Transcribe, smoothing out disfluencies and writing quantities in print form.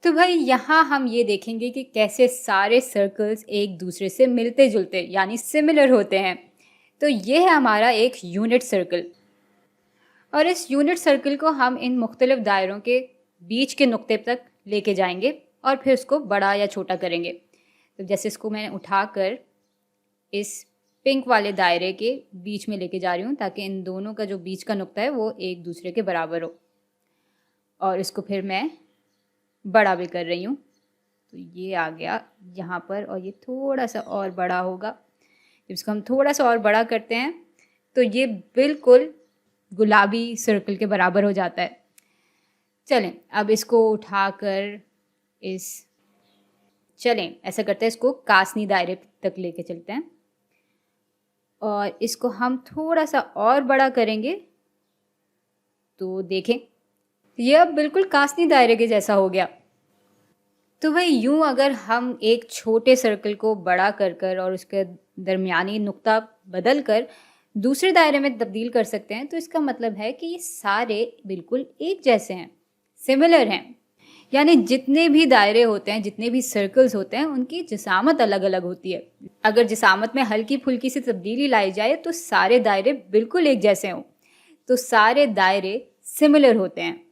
तो भाई यहाँ हम ये देखेंगे कि कैसे सारे सर्कल्स एक दूसरे से मिलते जुलते यानी सिमिलर होते हैं। तो ये है हमारा एक यूनिट सर्कल, और इस यूनिट सर्कल को हम इन मुख्तलिफ दायरों के बीच के नुक्ते तक लेके जाएंगे और फिर उसको बड़ा या छोटा करेंगे। तो जैसे इसको मैंने उठाकर इस पिंक वाले दायरे के बीच में लेके जा रही हूँ ताकि इन दोनों का जो बीच का नुक्ता है वो एक दूसरे के बराबर हो, और इसको फिर मैं बड़ा भी कर रही हूँ। तो ये आ गया यहाँ पर, और ये थोड़ा सा और बड़ा होगा। जब इसको हम थोड़ा सा और बड़ा करते हैं तो ये बिल्कुल गुलाबी सर्कल के बराबर हो जाता है। चलें अब इसको उठाकर ऐसा करते हैं, इसको कासनी दायरे तक लेके चलते हैं और इसको हम थोड़ा सा और बड़ा करेंगे। तो देखें ये अब बिल्कुल कासनी दायरे के जैसा हो गया। तो भाई यूँ अगर हम एक छोटे सर्कल को बड़ा कर और उसके दरमियानी नुक्ता बदल कर दूसरे दायरे में तब्दील कर सकते हैं, तो इसका मतलब है कि ये सारे बिल्कुल एक जैसे हैं, सिमिलर हैं। यानी जितने भी दायरे होते हैं, जितने भी सर्कल्स होते हैं, उनकी जिसामत अलग अलग होती है। अगर जिसामत में हल्की फुल्की सी तब्दीली लाई जाए तो सारे दायरे बिल्कुल एक जैसे हों, तो सारे दायरे सिमिलर होते हैं।